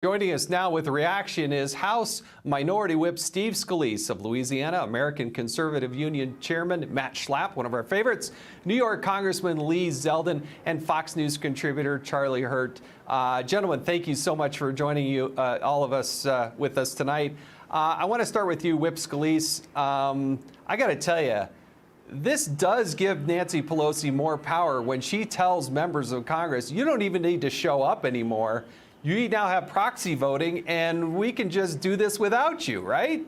Joining us now with a reaction is House Minority Whip Steve Scalise of Louisiana, American Conservative Union Chairman Matt Schlapp, one of our favorites, New York Congressman Lee Zeldin, and Fox News contributor Charlie Hurt. Gentlemen, thank you so much for joining all of us with us tonight. I want to start with you, Whip Scalise. I got to tell you, this does give Nancy Pelosi more power when she tells members of Congress, you don't even need to show up anymore. You now have proxy voting, and we can just do this without you, right?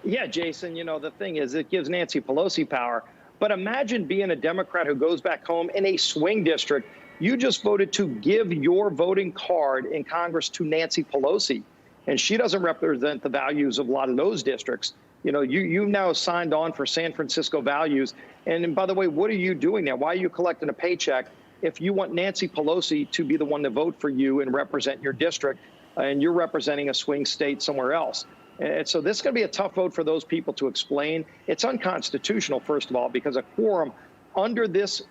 Yeah, Jason, you know, the thing is, it gives Nancy Pelosi power. But imagine being a Democrat who goes back home in a swing district. You just voted to give your voting card in Congress to Nancy Pelosi, and she doesn't represent the values of a lot of those districts. You know, you now signed on for San Francisco values. And by the way, what are you doing now? Why are you collecting a paycheck if you want Nancy Pelosi to be the one to vote for you and represent your district, and you're representing a swing state somewhere else? And so this is going to be a tough vote for those people to explain. It's unconstitutional, first of all, because a quorum under this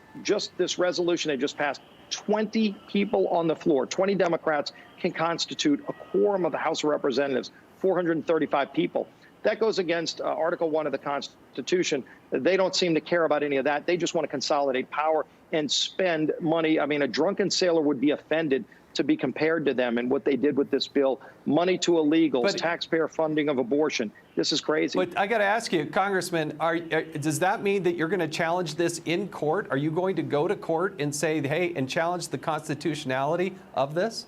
resolution they just passed, 20 people on the floor, 20 Democrats can constitute a quorum of the House of Representatives, 435 people. That goes against Article 1 of the Constitution. They don't seem to care about any of that. They just want to consolidate power and spend money. I mean, a drunken sailor would be offended to be compared to them and what they did with this bill. Money to illegals, taxpayer funding of abortion. This is crazy. But I got to ask you, Congressman, does that mean that you're going to challenge this in court? Are you going to go to court and say, hey, and challenge the constitutionality of this?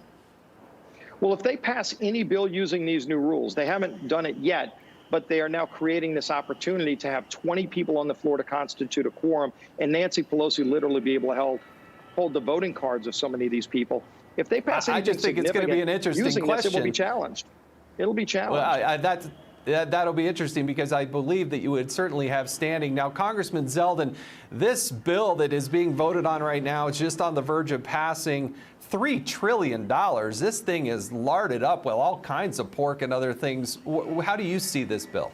Well, if they pass any bill using these new rules, they haven't done it yet, but they are now creating this opportunity to have 20 people on the floor to constitute a quorum, and Nancy Pelosi literally be able to hold the voting cards of so many of these people. If they pass anything I just think it's going to be an interesting question. This, it will be challenged. It'll be challenged. Well, that'll be interesting because I believe that you would certainly have standing. Now, Congressman Zeldin, this bill that is being voted on right now is just on the verge of passing $3 trillion. This thing is larded up with all kinds of pork and other things. How do you see this bill?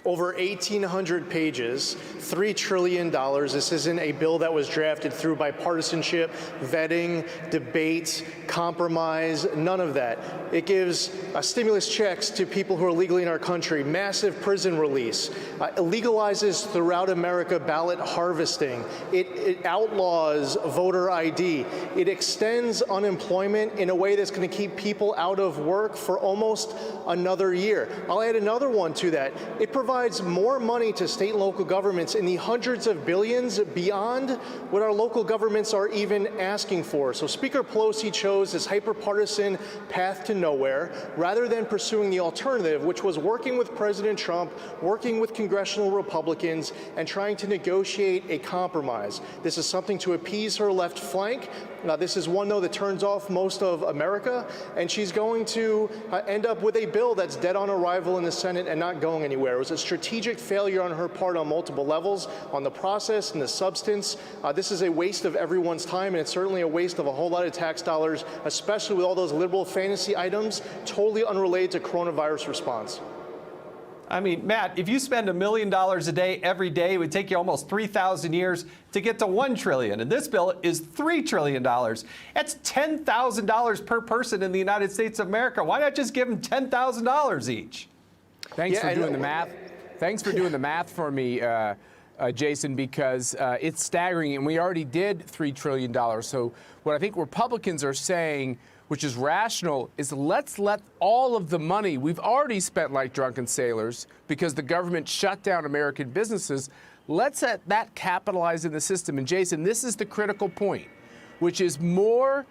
Over 1,800 pages, $3 trillion. This isn't a bill that was drafted through bipartisanship, vetting, debate, compromise, none of that. It gives stimulus checks to people who are legally in our country, massive prison release, legalizes throughout America ballot harvesting. It outlaws voter ID. It extends unemployment in a way that's going to keep people out of work for almost another year. I'll add another one to that. It provides more money to state and local governments in the hundreds of billions beyond what our local governments are even asking for. So Speaker Pelosi chose this hyper-partisan path to nowhere rather than pursuing the alternative, which was working with President Trump, working with congressional Republicans, and trying to negotiate a compromise. This is something to appease her left flank. This is one, though, that turns off most of America, and she's going to end up with a bill that's dead on arrival in the Senate and not going anywhere. It was a strategic failure on her part on multiple levels, on the process and the substance. This is a waste of everyone's time, and it's certainly a waste of a whole lot of tax dollars, especially with all those liberal fantasy items totally unrelated to coronavirus response. I mean, Matt, if you spend $1 million a day every day, it would take you almost 3,000 years to get to $1 trillion. And this bill is $3 trillion. That's $10,000 per person in the United States of America. Why not just give them $10,000 each? Thanks for doing the math. Thanks for doing the math for me, Jason, because it's staggering. And we already did $3 trillion. So what I think Republicans are saying, which is rational, is let's let all of the money we've already spent like drunken sailors because the government shut down American businesses, let's let that capitalize in the system. And Jason, this is the critical point, which is more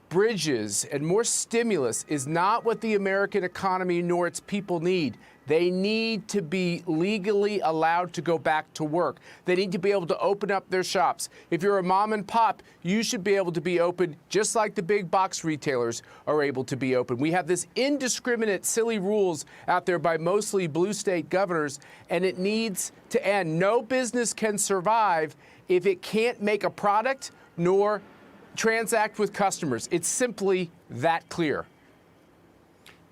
bridges and more stimulus is not what the American economy nor its people need. They need to be legally allowed to go back to work. They need to be able to open up their shops. If you're a mom and pop, you should be able to be open just like the big box retailers are able to be open. We have this indiscriminate, silly rules out there by mostly blue state governors, and it needs to end. No business can survive if it can't make a product nor transact with customers. It's simply that clear.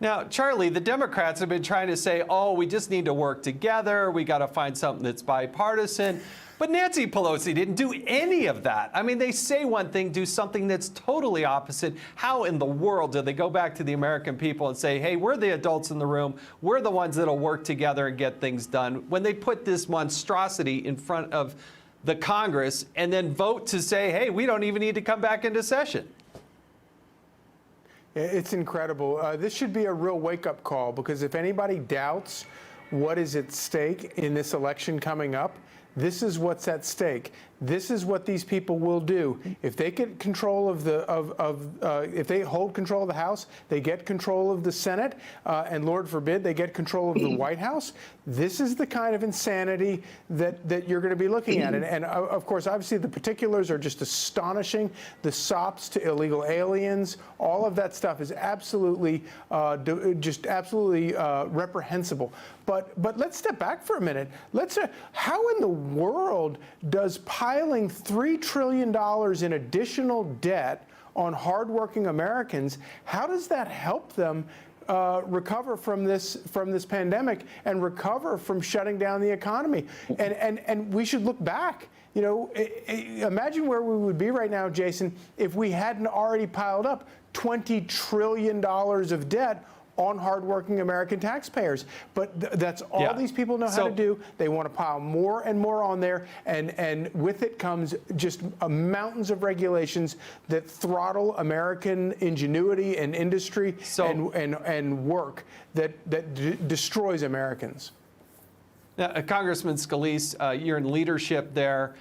Now, Charlie, the Democrats have been trying to say, oh, we just need to work together. We got to find something that's bipartisan. But Nancy Pelosi didn't do any of that. I mean, they say one thing, do something that's totally opposite. How in the world do they go back to the American people and say, hey, we're the adults in the room, we're the ones that'll work together and get things done, when they put this monstrosity in front of the Congress and then vote to say, hey, we don't even need to come back into session? It's incredible. This should be a real wake-up call, because if anybody doubts what is at stake in this election coming up, this is what's at stake. This is what these people will do. If they get control of if they hold control of the House, they get control of the Senate, and Lord forbid they get control of the White House. This is the kind of insanity that you're going to be looking at. And of course, obviously, the particulars are just astonishing. The SOPs to illegal aliens, all of that stuff is absolutely, just absolutely reprehensible. But let's step back for a minute. How in the world does piling $3 trillion in additional debt on hardworking Americans, how does that help them recover from this pandemic and recover from shutting down the economy? And we should look back. You know, imagine where we would be right now, Jason, if we hadn't already piled up $20 trillion of debt on hardworking American taxpayers. But that's all these people know how to do. They want to pile more and more on there, and with it comes just mountains of regulations that throttle American ingenuity and industry and work that destroys Americans. Now, Congressman Scalise, you're in leadership there.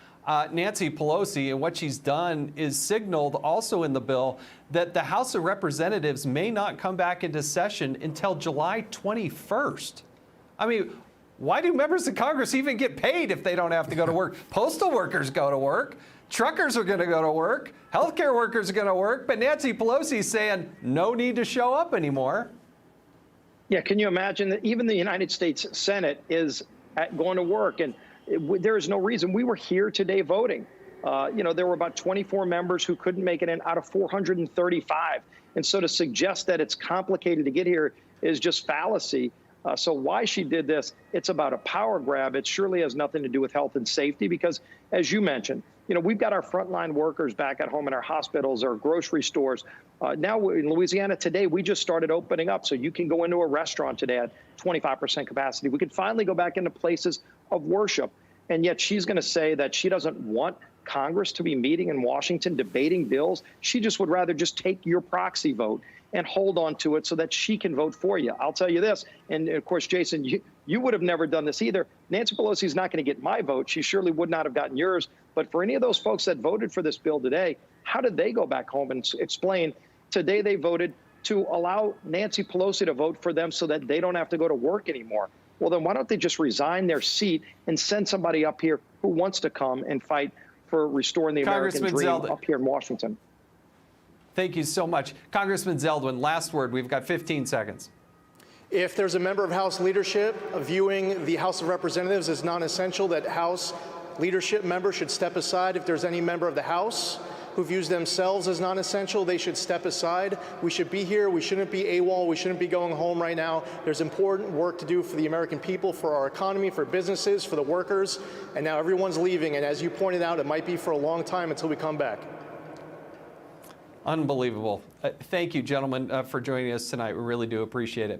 Nancy Pelosi and what she's done is signaled also in the bill that the House of Representatives may not come back into session until July 21st. I mean, why do members of Congress even get paid if they don't have to go to work? Postal workers go to work. Truckers are going to go to work. Healthcare workers are going to work. But Nancy Pelosi is saying no need to show up anymore. Yeah, can you imagine that even the United States Senate is going to work? And there is no reason. We were here today voting. You know, there were about 24 members who couldn't make it in out of 435. And so to suggest that it's complicated to get here is just fallacy. So why she did this, it's about a power grab. It surely has nothing to do with health and safety, because as you mentioned, you know, we've got our frontline workers back at home in our hospitals, our grocery stores. Now in Louisiana today, we just started opening up. So you can go into a restaurant today at 25% capacity. We could finally go back into places of worship. And yet she's going to say that she doesn't want Congress to be meeting in Washington debating bills. She just would rather just take your proxy vote and hold on to it so that she can vote for you. I'll tell you this, and of course, Jason, you would have never done this either. Nancy Pelosi is not going to get my vote. She surely would not have gotten yours. But for any of those folks that voted for this bill today, how did they go back home and explain today they voted to allow Nancy Pelosi to vote for them so that they don't have to go to work anymore? Well, then why don't they just resign their seat and send somebody up here who wants to come and fight for restoring the American dream Zeldin up here in Washington? Thank you so much. Congressman Zeldin, last word. We've got 15 seconds. If there's a member of House leadership viewing the House of Representatives as non-essential, that House leadership member should step aside. If there's any member of the House who views themselves as non-essential, they should step aside. We should be here. We shouldn't be AWOL. We shouldn't be going home right now. There's important work to do for the American people, for our economy, for businesses, for the workers. And now everyone's leaving. And as you pointed out, it might be for a long time until we come back. Unbelievable. Thank you, gentlemen, for joining us tonight. We really do appreciate it.